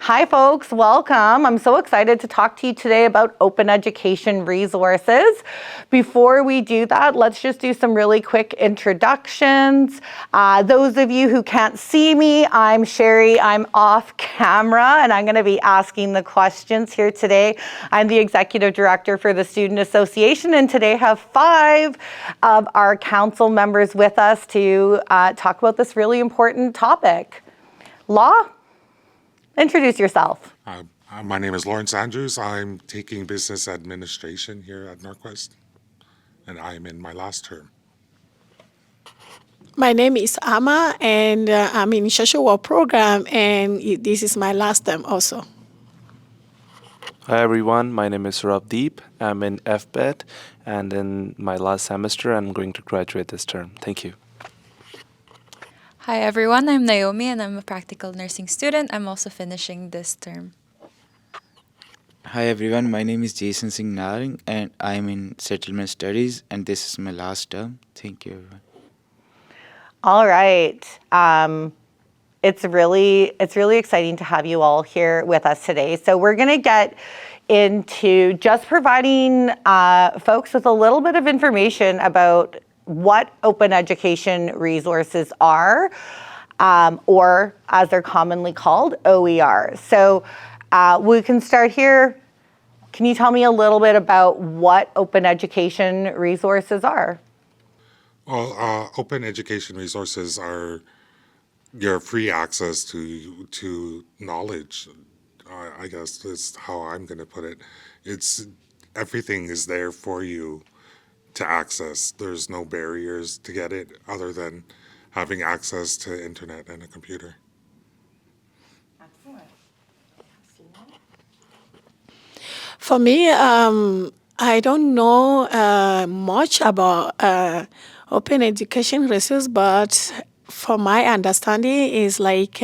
Hi folks, welcome. I'm so excited to talk to you today about open education resources. Before we do that, let's just do some really quick introductions. Those of you who can't see me, I'm Sherry. I'm off camera and I'm going to be asking the questions here today. I'm the Executive Director for the Student Association, and today I have 5 of our council members with us to talk about this really important topic. Law? Introduce yourself. My name is Lawrence Andrews. I'm taking business administration here at Norquest, and I'm in my last term. My name is Ama, and I'm in social work program, and this is my last term also. Hi everyone, my name is Ravdeep. I'm in FBET and in my last semester I'm going to graduate this term. Thank you. Hi everyone, I'm Naomi and I'm a practical nursing student. I'm also finishing this term. Hi everyone, my name is Jason Singh Naring and I'm in settlement studies and this is my last term. Thank you everyone. All right. It's really exciting to have you all here with us today. So we're going to get into just providing folks with a little bit of information about what open education resources are, or as they're commonly called, OERs. So we can start here. Can you tell me a little bit about what open education resources are? Well, open education resources are your free access to knowledge. I guess that's how I'm going to put it. Everything is there for you to access. There's no barriers to get it other than having access to internet and a computer. Excellent. For me, I don't know much about open education resources, but from my understanding is like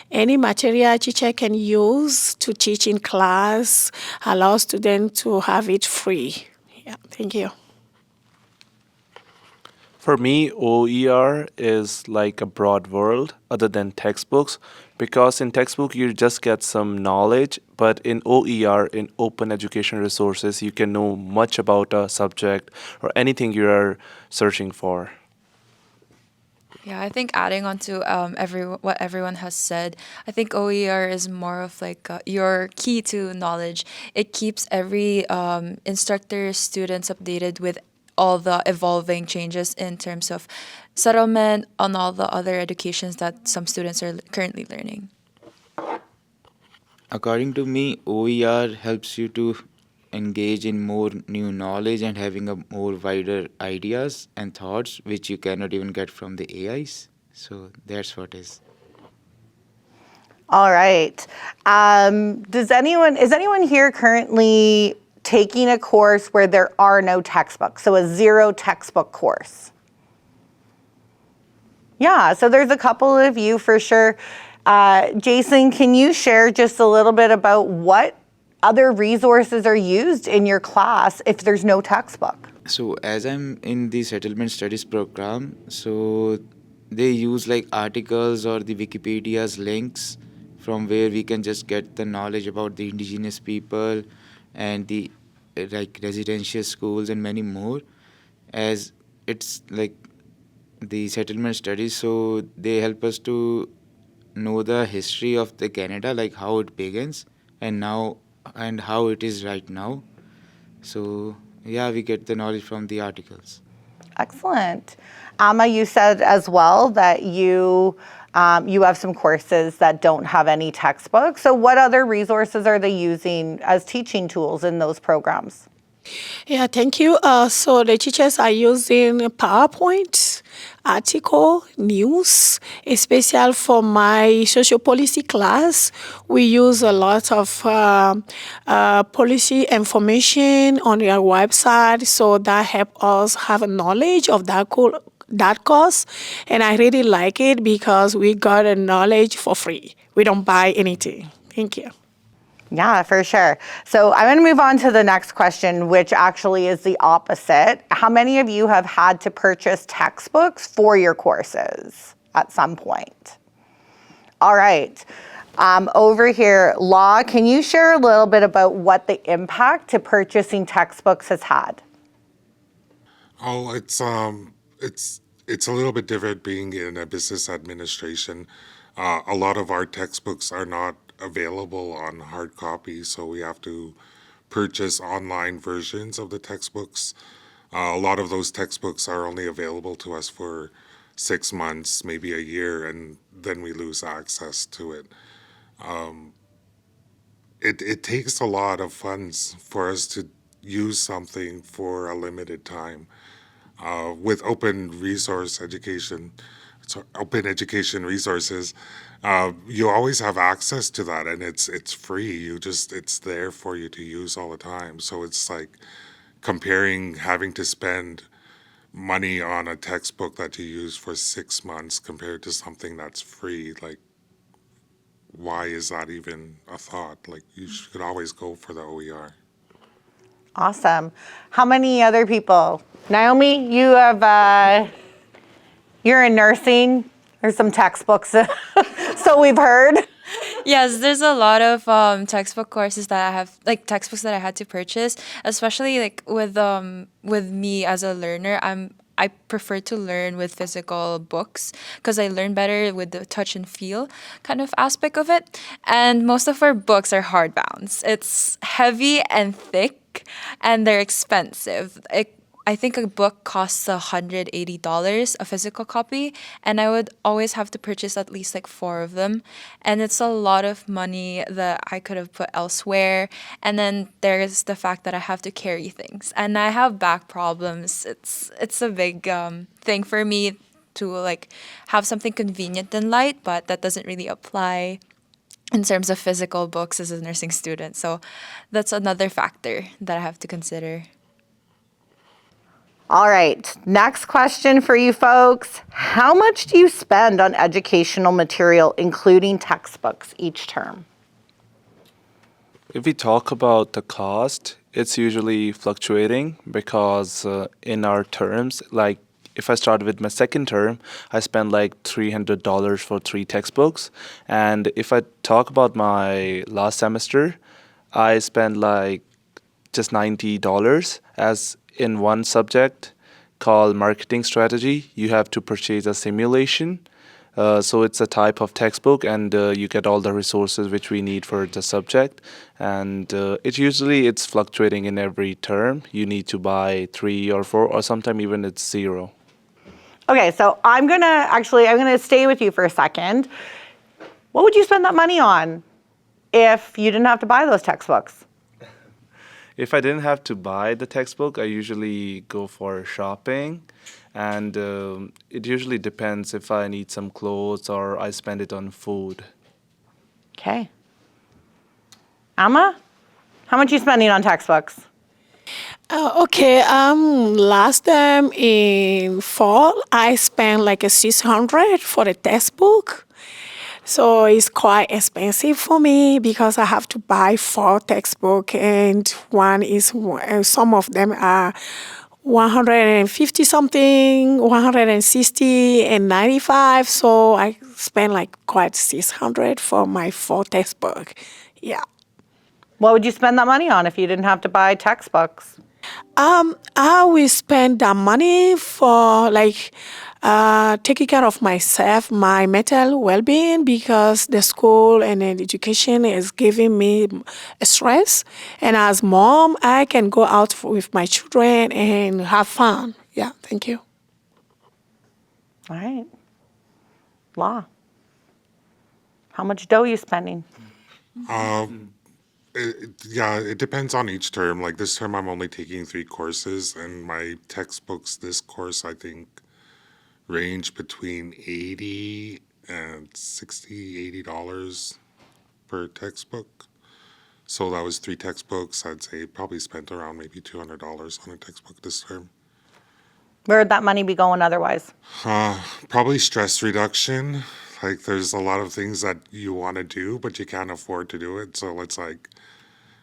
any material teacher can use to teach in class, allow students to have it free. Yeah, thank you. For me, OER is like a broad world other than textbooks, because in textbook you just get some knowledge, but in OER, in open education resources, you can know much about a subject or anything you are searching for. Yeah, I think adding on to what everyone has said, I think OER is more of like your key to knowledge. It keeps every instructor, students updated with all the evolving changes in terms of settlement on all the other educations that some students are currently learning. According to me, OER helps you to engage in more new knowledge and having a more wider ideas and thoughts which you cannot even get from the AIs. So that's what is. All right. Is anyone here currently taking a course where there are no textbooks, so a zero textbook course? Yeah, so there's a couple of you for sure. Jason, can you share just a little bit about what other resources are used in your class if there's no textbook? So as I'm in the settlement studies program, so they use like articles or the Wikipedia's links from where we can just get the knowledge about the indigenous people and the like residential schools and many more, as it's like the settlement studies, so they help us to know the history of the Canada, like how it begins and now and how it is right now. So yeah, we get the knowledge from the articles. Excellent. Amma, you said as well that you have some courses that don't have any textbooks. So what other resources are they using as teaching tools in those programs? Yeah, thank you. So the teachers are using PowerPoint, article, news, especially for my social policy class. We use a lot of policy information on their website, so that help us have a knowledge of that course. And I really like it because we got a knowledge for free. We don't buy anything. Thank you. Yeah, for sure. So I'm going to move on to the next question, which actually is the opposite. How many of you have had to purchase textbooks for your courses at some point? All right. Over here, Law, can you share a little bit about what the impact to purchasing textbooks has had? Oh, it's a little bit different being in a business administration. A lot of our textbooks are not available on hard copy, so we have to purchase online versions of the textbooks. A lot of those textbooks are only available to us for 6 months, maybe a year, and then we lose access to it. It takes a lot of funds for us to use something for a limited time. With open education resources, you always have access to that, and it's free. It's there for you to use all the time. So it's like comparing having to spend money on a textbook that you use for 6 months compared to something that's free. Like, why is that even a thought? Like, you should always go for the OER. Awesome. How many other people? Naomi, you're in nursing. There's some textbooks, so we've heard. Yes, there's a lot of textbook courses that I have, like textbooks that I had to purchase, especially like with me as a learner. I prefer to learn with physical books because I learn better with the touch and feel kind of aspect of it. And most of our books are hardbounds. It's heavy and thick, and they're expensive. I think a book costs $180, a physical copy, and I would always have to purchase at least like 4 of them. And it's a lot of money that I could have put elsewhere. And then there's the fact that I have to carry things, and I have back problems. It's a big thing for me to like have something convenient and light, but that doesn't really apply in terms of physical books as a nursing student. So that's another factor that I have to consider. All right, next question for you folks. How much do you spend on educational material, including textbooks, each term? If we talk about the cost, it's usually fluctuating because in our terms, like if I start with my second term, I spend like $300 for 3 textbooks. And if I talk about my last semester, I spent like just $90 as in one subject called marketing strategy. You have to purchase a simulation. So it's a type of textbook, and you get all the resources which we need for the subject. And it's fluctuating in every term. You need to buy 3 or 4, or sometimes even it's 0. Okay, so I'm gonna stay with you for a second. What would you spend that money on if you didn't have to buy those textbooks? If I didn't have to buy the textbook, I usually go for shopping. And it usually depends if I need some clothes or I spend it on food. Okay. Amma, how much are you spending on textbooks? Okay. Last time in fall, I spent like a $600 for the textbook. So it's quite expensive for me because I have to buy 4 textbooks, and some of them are 150 something, 160 and 95. So I spent like quite $600 for my 4 textbooks. Yeah. What would you spend that money on if you didn't have to buy textbooks? I will spend that money for like taking care of myself, my mental well-being, because the school and the education is giving me stress. And as mom, I can go out with my children and have fun. Yeah, thank you. All right. Law. How much dough are you spending? It depends on each term. Like this term, I'm only taking 3 courses, and my textbooks this course, I think, range between $80 and $60, $80 per textbook. So that was 3 textbooks. I'd say probably spent around maybe $200 on a textbook this term. Where would that money be going otherwise? Probably stress reduction. Like there's a lot of things that you want to do, but you can't afford to do it. So it's like,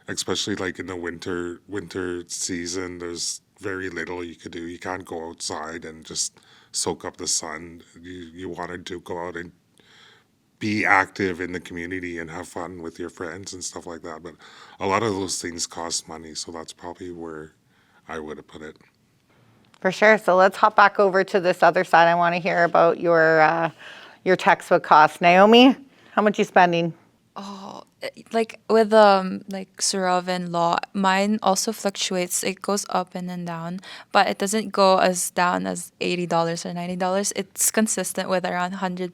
especially like in the winter season, there's very little you could do. You can't go outside and just soak up the sun. You wanted to go out and be active in the community and have fun with your friends and stuff like that. But a lot of those things cost money, so that's probably where I would have put it. For sure. So let's hop back over to this other side. I want to hear about your textbook costs. Naomi, how much you spending? Like with like Surav and Law, mine also fluctuates. It goes up and then down, but it doesn't go as down as $80 or $90. It's consistent with around $100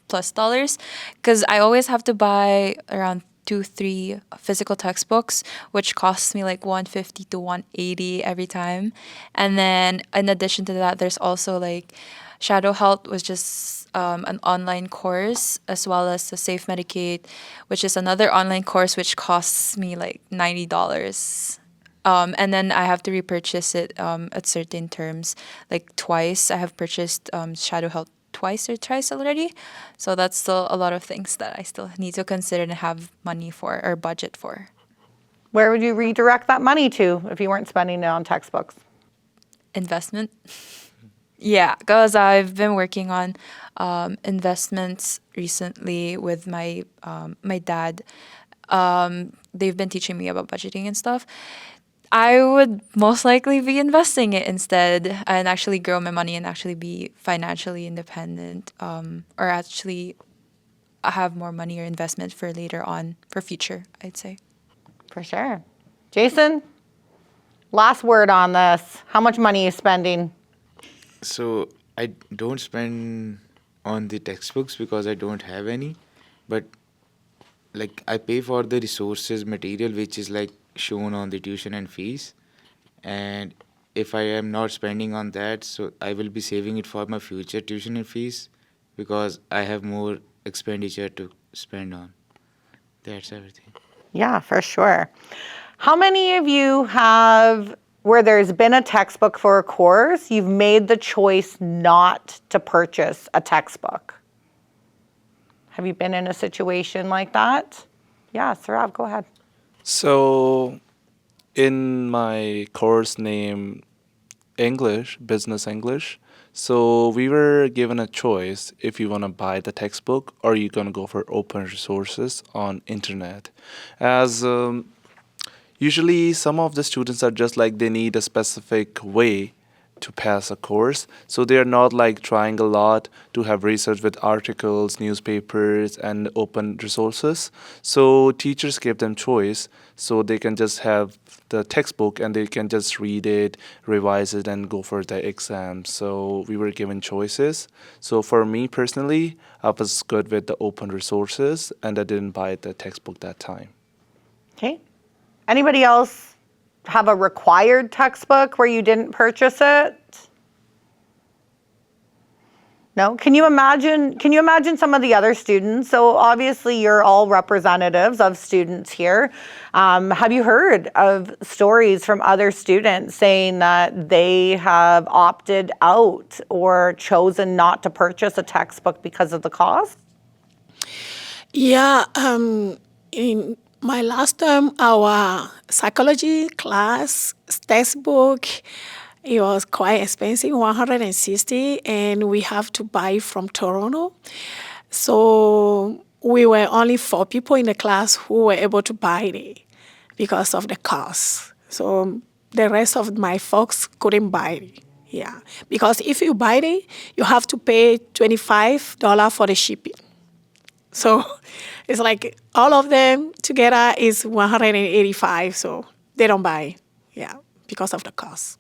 plus dollars, because I always have to buy around 2-3 physical textbooks, which costs me like $150 to $180 every time. And then in addition to that, there's also like Shadow Health, was just an online course, as well as the Safe Medicate, which is another online course which costs me like $90. And then I have to repurchase it at certain terms. Like twice, I have purchased Shadow Health twice or thrice already. So that's still a lot of things that I still need to consider and have money for or budget for. Where would you redirect that money to if you weren't spending it on textbooks? Investment. Yeah, because I've been working on investments recently with my my dad. They've been teaching me about budgeting and stuff. I would most likely be investing it instead and actually grow my money and actually be financially independent, or actually have more money or investment for later on, for future, I'd say. For sure. Jason, last word on this. How much money are you spending? So I don't spend on the textbooks because I don't have any, but like I pay for the resources material which is like shown on the tuition and fees, and if I am not spending on that, so I will be saving it for my future tuition and fees because I have more expenditure to spend on. That's everything. Yeah, for sure. How many of you have, where there's been a textbook for a course, you've made the choice not to purchase a textbook? Have you been in a situation like that? Yeah, Sarav, go ahead. So, in my course name English, Business English, so we were given a choice if you want to buy the textbook or you're going to go for open resources on internet. As usually some of the students are just like they need a specific way to pass a course, so they are not like trying a lot to have research with articles, newspapers, and open resources. So teachers give them choice, so they can just have the textbook and they can just read it, revise it, and go for the exam. So we were given choices. So for me personally, I was good with the open resources and I didn't buy the textbook that time. Okay. Anybody else have a required textbook where you didn't purchase it? No? Can you imagine some of the other students? So obviously you're all representatives of students here. Have you heard of stories from other students saying that they have opted out or chosen not to purchase a textbook because of the cost? Yeah, in my last term, our psychology class textbook, it was quite expensive, $160, and we have to buy from Toronto. So we were only 4 people in the class who were able to buy it because of the cost. So the rest of my folks couldn't buy it. Yeah, because if you buy it, you have to pay $25 for the shipping. So it's like all of them together is $185, so they don't buy, yeah, because of the cost.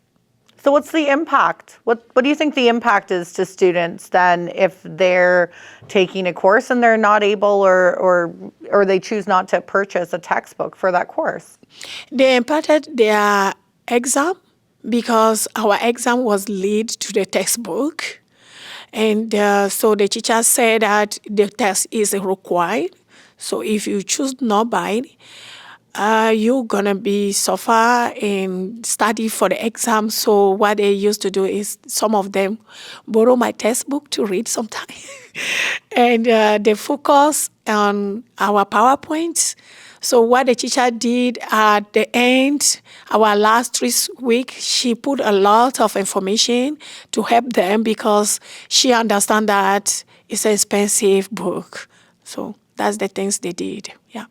So what's the impact? What do you think the impact is to students then if they're taking a course and they're not able or they choose not to purchase a textbook for that course? They impacted their exam because our exam was linked to the textbook. And so the teacher said that the test is required. So if you choose not buy it, you're going to be suffer and study for the exam. So what they used to do is some of them borrow my textbook to read sometimes. And they focus on our PowerPoints. So what the teacher did at the end, our last 3 weeks, she put a lot of information to help them because she understands that it's an expensive book. So that's the things they did. Yeah.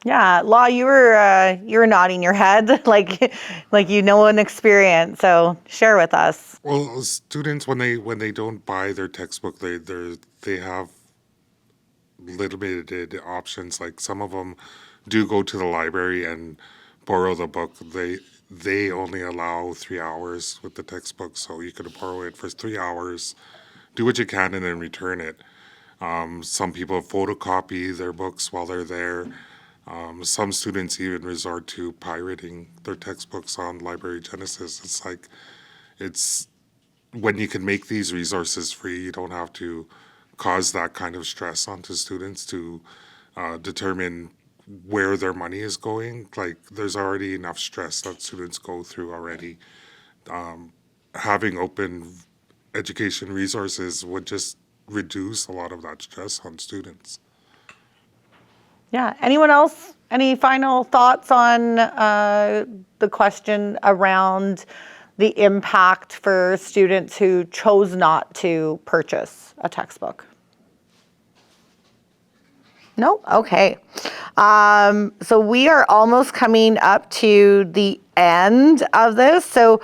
Yeah, Law, you were nodding your head like you know an experience. So share with us. Well, students when they don't buy their textbook, they have limited options. Like some of them do go to the library and borrow the book. They only allow 3 hours with the textbook, so you could borrow it for 3 hours, do what you can, and then return it. Some people photocopy their books while they're there. Some students even resort to pirating their textbooks on Library Genesis. It's like it's when you can make these resources free, you don't have to cause that kind of stress onto students to determine where their money is going. Like there's already enough stress that students go through already. Having open education resources would just reduce a lot of that stress on students. Yeah. Anyone else? Any final thoughts on the question around the impact for students who chose not to purchase a textbook? No? Okay. So we are almost coming up to the end of this. So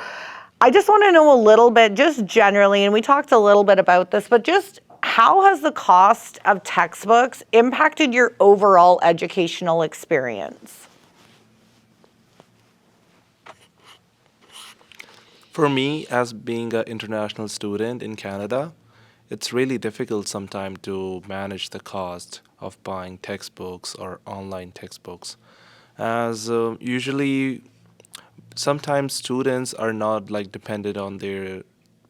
I just want to know a little bit, just generally, and we talked a little bit about this, but just how has the cost of textbooks impacted your overall educational experience? For me, as being an international student in Canada, it's really difficult sometimes to manage the cost of buying textbooks or online textbooks. As usually, sometimes students are not like dependent on their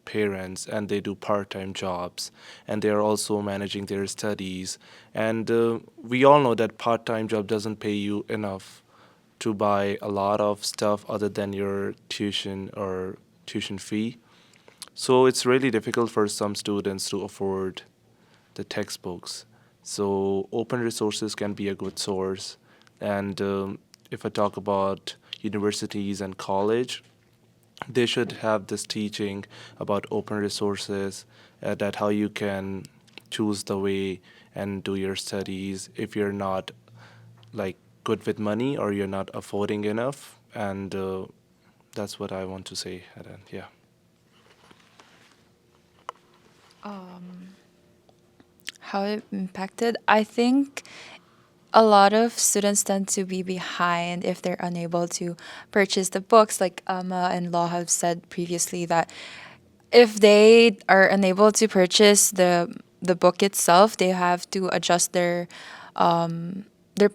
parents and they do part-time jobs and they are also managing their studies, and we all know that part-time job doesn't pay you enough to buy a lot of stuff other than your tuition or tuition fee. So it's really difficult for some students to afford the textbooks. So open resources can be a good source. And if I talk about universities and college, they should have this teaching about open resources, that how you can choose the way and do your studies if you're not like good with money or you're not affording enough. And that's what I want to say at the end. Yeah. How it impacted? I think a lot of students tend to be behind if they're unable to purchase the books. Like Amma and Law have said previously, that if they are unable to purchase the book itself, they have to adjust their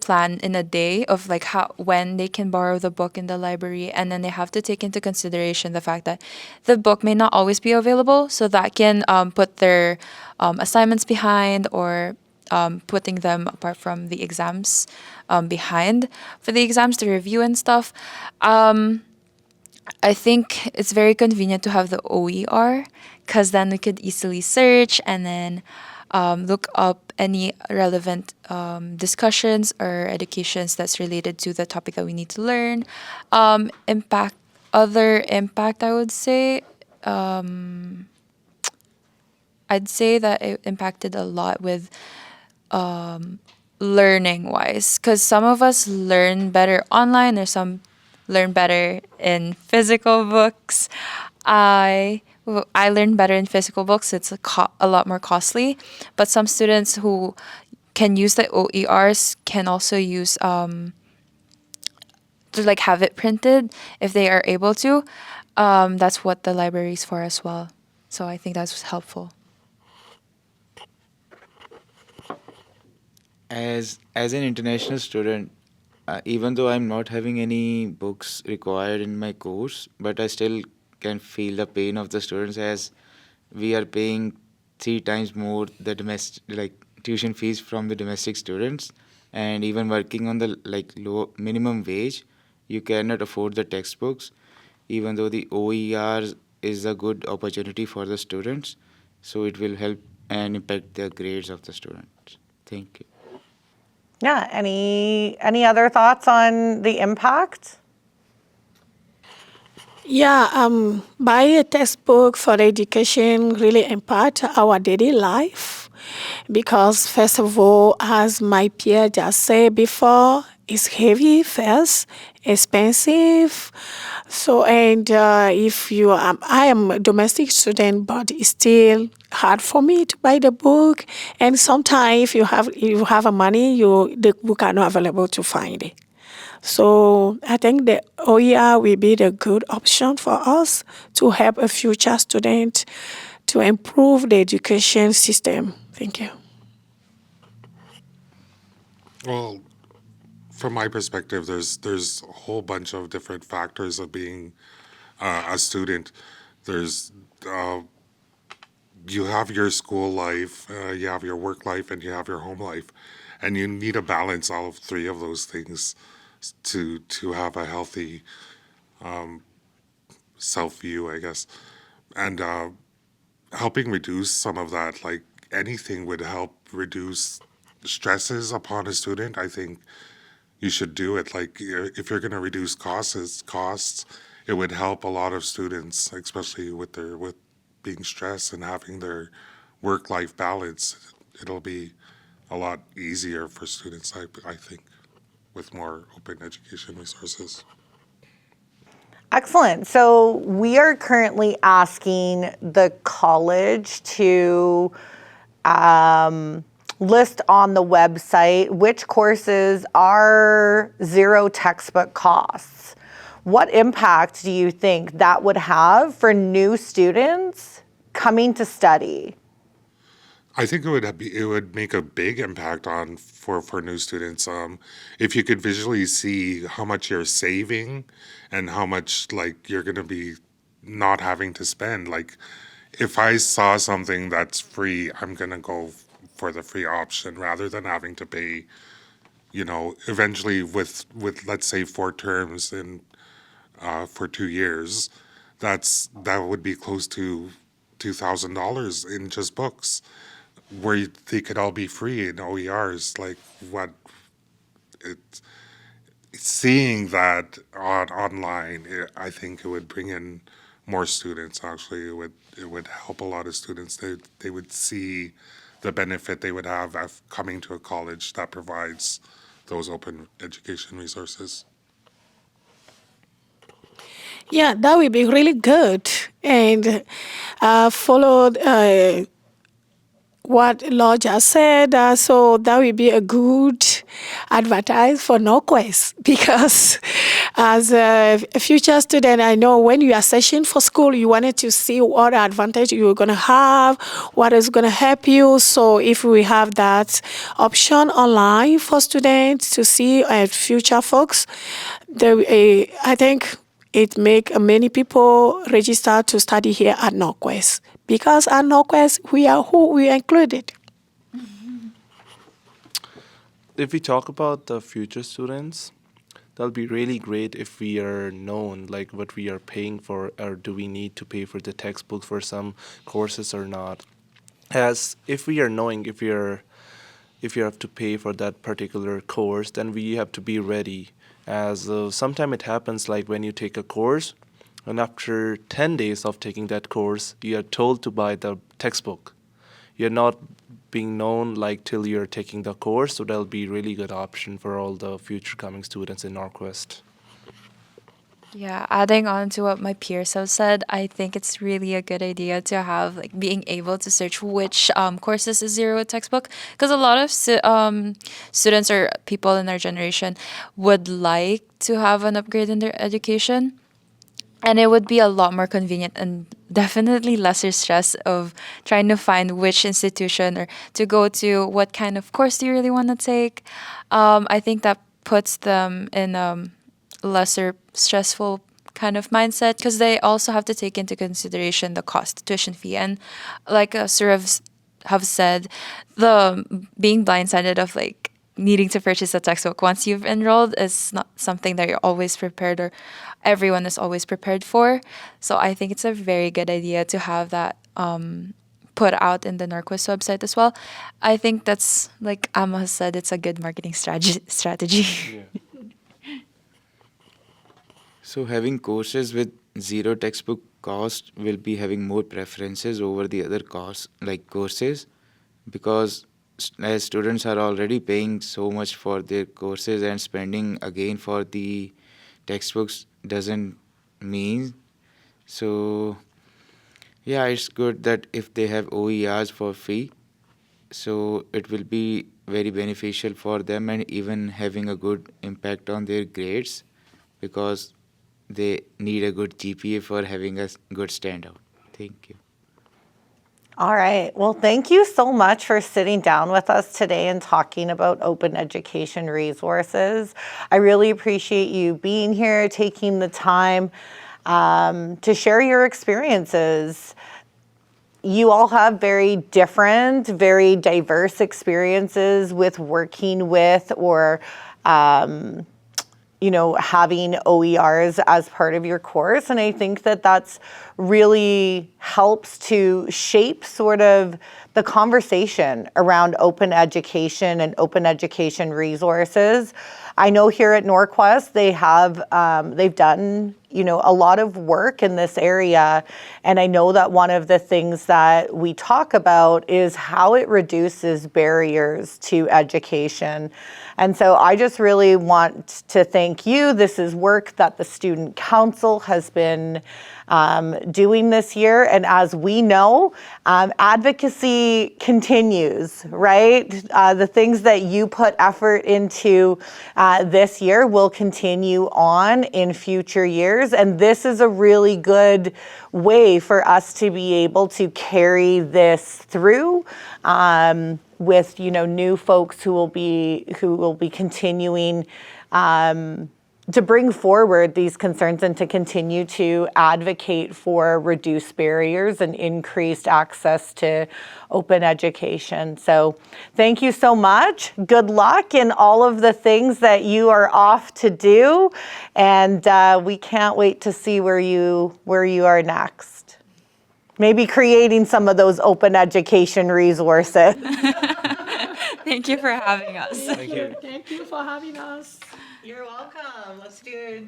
plan in a day of like how when they can borrow the book in the library, and then they have to take into consideration the fact that the book may not always be available, so that can put their assignments behind, or putting them apart from the exams behind for the exams to review and stuff. I think it's very convenient to have the OER, because then we could easily search and then look up any relevant discussions or educations that's related to the topic that we need to learn. Other impact, I would say, I'd say that it impacted a lot with learning wise, because some of us learn better online, or some learn better in physical books. I learn better in physical books. It's a lot more costly, but some students who can use the OERs can also use to like have it printed if they are able to. That's what the library is for as well. So I think that's helpful. As an international student, even though I'm not having any books required in my course, but I still can feel the pain of the students, as we are paying 3 times more the domestic like tuition fees from the domestic students, and even working on the like low minimum wage, you cannot afford the textbooks, even though the OER is a good opportunity for the students, so it will help and impact the grades of the students. Thank you. Yeah. Any other thoughts on the impact? Yeah, buying a textbook for education really impact our daily life because first of all, as my peer just said before, it's heavy first, expensive. So and if you I am a domestic student, but it's still hard for me to buy the book. And sometimes if you have a money, the book are not available to find it. So I think the OER will be the good option for us to help a future student to improve the education system. Thank you. Well, from my perspective, there's a whole bunch of different factors of being a student. There's you have your school life, you have your work life, and you have your home life, and you need to balance all of three of those things to have a healthy self view, I guess, and helping reduce some of that. Like anything would help reduce stresses upon a student. I think you should do it. Like if you're going to reduce costs, it would help a lot of students, especially with being stressed and having their work-life balance. It'll be a lot easier for students, I think, with more open education resources. Excellent. So we are currently asking the college to list on the website which courses are zero textbook costs. What impact do you think that would have for new students coming to study? I think it would make a big impact on for new students. If you could visually see how much you're saving and how much like you're gonna be not having to spend. Like if I saw something that's free, I'm gonna go for the free option rather than having to pay. Eventually with let's say 4 terms in for 2 years, that would be close to $2,000 in just books where they could all be free in OERs. Like what it seeing that online, I think it would bring in more students. Actually, it would help a lot of students. They would see the benefit they would have of coming to a college that provides those open education resources. Yeah, that would be really good. And followed what Lord just said. So that will be a good advertise for Norquest because as a future student, I know when you are searching for school, you wanted to see what advantage you're going to have, what is going to help you. So if we have that option online for students to see future folks, I think it make many people register to study here at Norquest because at Norquest we are included. If we talk about the future students, that'll be really great if we are known like what we are paying for, or do we need to pay for the textbook for some courses or not. As if we are knowing if you have to pay for that particular course, then we have to be ready. As sometimes it happens like when you take a course, and after 10 days of taking that course, you are told to buy the textbook. You're not being known like till you're taking the course, so that'll be really good option for all the future coming students in Norquest. Yeah, adding on to what my peers have said, I think it's really a good idea to have like being able to search which courses is zero textbook, because a lot of students or people in our generation would like to have an upgrade in their education, and it would be a lot more convenient and definitely lesser stress of trying to find which institution or to go to, what kind of course do you really want to take. I think that puts them in lesser stressful kind of mindset because they also have to take into consideration the cost, tuition fee, and like Sir have said, the being blindsided of like needing to purchase a textbook once you've enrolled is not something that you're always prepared or everyone is always prepared for. So I think it's a very good idea to have that put out in the Norquest website as well. I think that's like Amma has said, it's a good marketing strategy. So having courses with zero textbook cost will be having more preferences over the other course like courses, because as students are already paying so much for their courses, and spending again for the textbooks doesn't mean. So yeah, it's good that if they have OERs for free, so it will be very beneficial for them, and even having a good impact on their grades, because they need a good GPA for having a good standout. Thank you. All right. Well, thank you so much for sitting down with us today and talking about open education resources. I really appreciate you being here, taking the time to share your experiences. You all have very different, very diverse experiences with working with or having OERs as part of your course. And I think that that's really helps to shape sort of the conversation around open education and open education resources. I know here at Norquest, they've done, a lot of work in this area. And I know that one of the things that we talk about is how it reduces barriers to education. And so I just really want to thank you. This is work that the Student Council has been doing this year. And as we know, advocacy continues, right? The things that you put effort into this year will continue on in future years. And this is a really good way for us to be able to carry this through with new folks who will be continuing to bring forward these concerns and to continue to advocate for reduced barriers and increased access to open education. So thank you so much. Good luck in all of the things that you are off to do. And we can't wait to see where you are next. Maybe creating some of those open education resources. Thank you for having us. Thank you. Thank you for having us. You're welcome. Let's do it.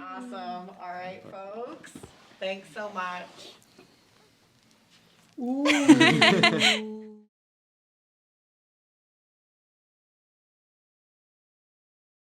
Awesome. All right, folks. Thanks so much. Ooh.